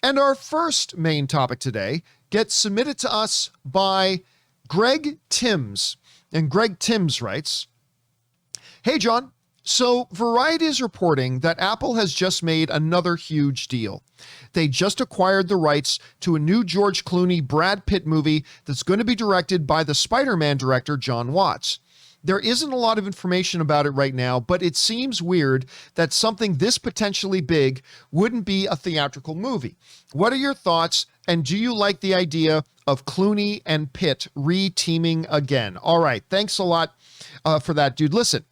And our first main topic today gets submitted to us by Greg Timms. And Greg Timms writes, "Hey, John. So Variety is reporting that Apple has just made another huge deal. They just acquired the rights to a new George Clooney, Brad Pitt movie that's going to be directed by the Spider-Man director, Jon Watts. There isn't a lot of information about it right now, but it seems weird that something this potentially big wouldn't be a theatrical movie. What are your thoughts? And do you like the idea of Clooney and Pitt re-teaming again?" All right. Thanks a lot for that, dude. Listen,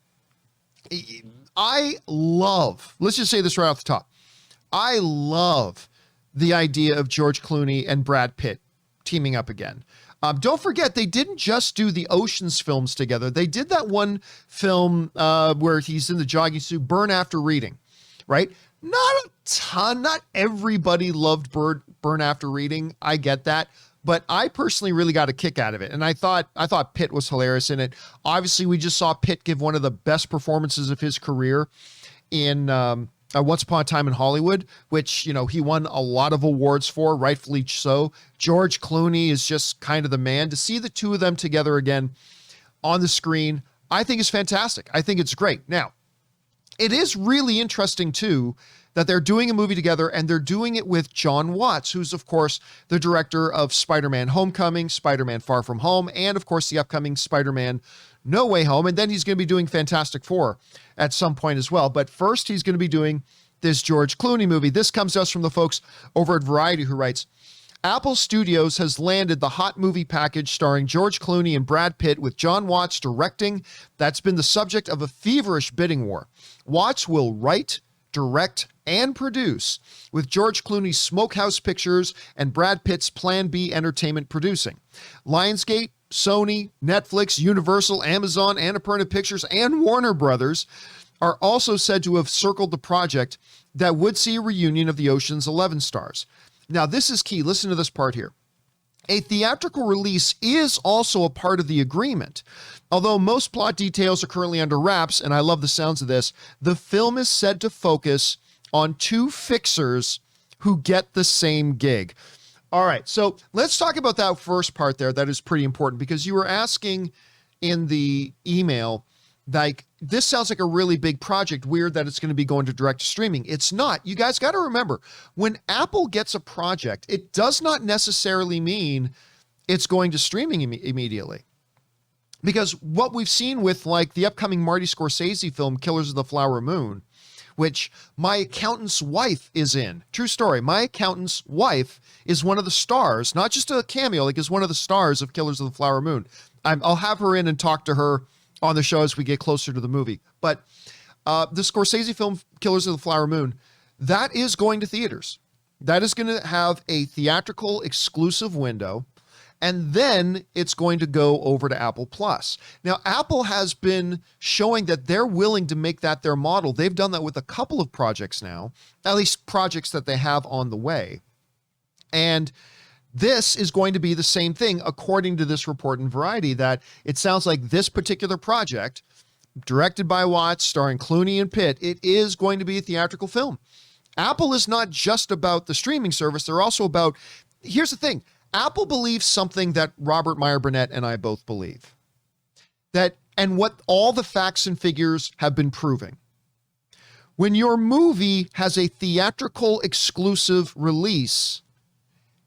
let's just say this right off the top. I love the idea of George Clooney and Brad Pitt teaming up again. Don't forget, they didn't just do the Ocean's films together. They did that one film where he's in the jogging suit, Burn After Reading, right? Not a ton, not everybody loved Burn After Reading. I get that. But I personally really got a kick out of it. And I thought Pitt was hilarious in it. Obviously, we just saw Pitt give one of the best performances of his career in Once Upon a Time in Hollywood, which, he won a lot of awards for, rightfully so. George Clooney is just kind of the man. To see the two of them together again on the screen, I think is fantastic. I think it's great. Now, it is really interesting, too, that they're doing a movie together, and they're doing it with Jon Watts, who's, of course, the director of Spider-Man Homecoming, Spider-Man Far From Home, and, of course, the upcoming Spider-Man No Way Home. And then he's going to be doing Fantastic Four at some point as well. But first, he's going to be doing this George Clooney movie. This comes to us from the folks over at Variety, who writes, "Apple Studios has landed the hot movie package starring George Clooney and Brad Pitt with Jon Watts directing. That's been the subject of a feverish bidding war. Watts will write, direct, and produce, with George Clooney's Smokehouse Pictures and Brad Pitt's Plan B Entertainment producing. Lionsgate, Sony, Netflix, Universal, Amazon, Annapurna Pictures, and Warner Brothers are also said to have circled the project that would see a reunion of the Ocean's 11 stars." Now, this is key. Listen to this part here. "A theatrical release is also a part of the agreement. Although most plot details are currently under wraps, and I love the sounds of this, the film is said to focus on two fixers who get the same gig." All right, so let's talk about that first part there. That is pretty important, because you were asking in the email, like, this sounds like a really big project. Weird that it's going to be going to direct to streaming. It's not. You guys got to remember, when Apple gets a project, it does not necessarily mean it's going to streaming immediately. Because what we've seen with, like, the upcoming Marty Scorsese film, Killers of the Flower Moon, which my accountant's wife is in. True story. My accountant's wife is one of the stars, not just a cameo, like is one of the stars of Killers of the Flower Moon. I'll have her in and talk to her on the show as we get closer to the movie. But the Scorsese film, Killers of the Flower Moon, that is going to theaters. That is going to have a theatrical exclusive window. And then it's going to go over to Apple Plus. Now, Apple has been showing that they're willing to make that their model. They've done that with a couple of projects now, at least projects that they have on the way. And this is going to be the same thing, according to this report in Variety, that it sounds like this particular project, directed by Watts, starring Clooney and Pitt, it is going to be a theatrical film. Apple is not just about the streaming service. They're also about, here's the thing, Apple believes something that Robert Meyer Burnett and I both believe. And what all the facts and figures have been proving. When your movie has a theatrical exclusive release,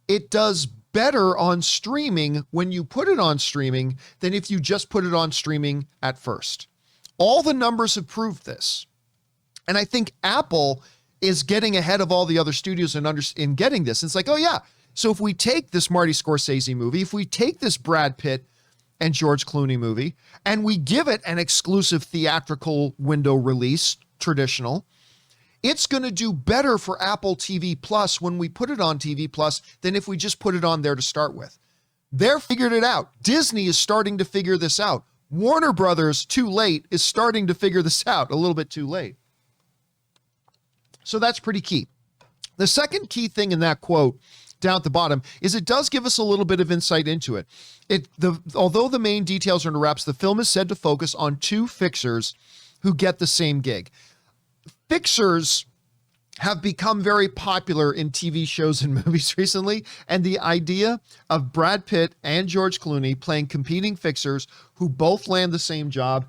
it does better on streaming when you put it on streaming than if you just put it on streaming at first. All the numbers have proved this. And I think Apple is getting ahead of all the other studios in getting this. It's like, oh yeah, so if we take this Marty Scorsese movie, if we take this Brad Pitt and George Clooney movie, and we give it an exclusive theatrical window release, traditional, it's going to do better for Apple TV Plus when we put it on TV Plus than if we just put it on there to start with. They're figured it out. Disney is starting to figure this out. Warner Brothers, too late, is starting to figure this out, a little bit too late. So that's pretty key. The second key thing in that quote down at the bottom is it does give us a little bit of insight into it. Although the main details are under wraps, the film is said to focus on two fixers who get the same gig. Fixers have become very popular in TV shows and movies recently. And the idea of Brad Pitt and George Clooney playing competing fixers who both land the same job,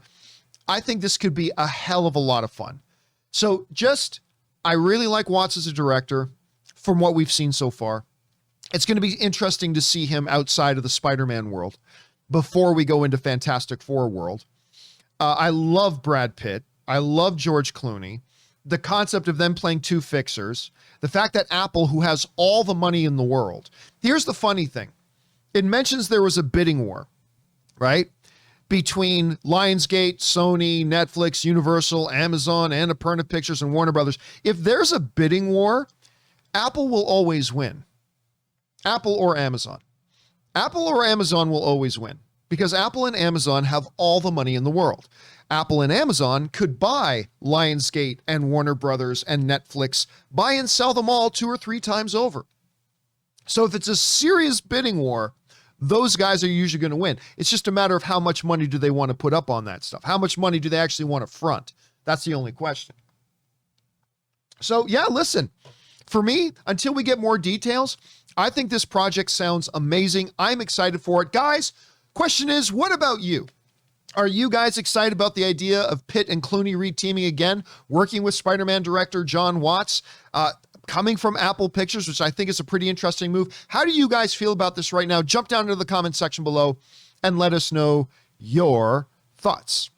I think this could be a hell of a lot of fun. So I really like Watts as a director from what we've seen so far. It's going to be interesting to see him outside of the Spider-Man world before we go into Fantastic Four world. I love Brad Pitt. I love George Clooney. The concept of them playing two fixers, the fact that Apple, who has all the money in the world, here's the funny thing. It mentions there was a bidding war, right? Between Lionsgate, Sony, Netflix, Universal, Amazon, Annapurna Pictures, and Warner Brothers. If there's a bidding war, Apple will always win. Apple or Amazon. Apple or Amazon will always win because Apple and Amazon have all the money in the world. Apple and Amazon could buy Lionsgate and Warner Brothers and Netflix, buy and sell them all 2 or 3 times over. So if it's a serious bidding war, those guys are usually going to win. It's just a matter of how much money do they want to put up on that stuff? How much money do they actually want to front? That's the only question. So yeah, listen, for me, until we get more details, I think this project sounds amazing. I'm excited for it. Guys, question is, what about you? Are you guys excited about the idea of Pitt and Clooney re-teaming again, working with Spider-Man director Jon Watts, coming from Apple Pictures, which I think is a pretty interesting move? How do you guys feel about this right now? Jump down into the comment section below and let us know your thoughts.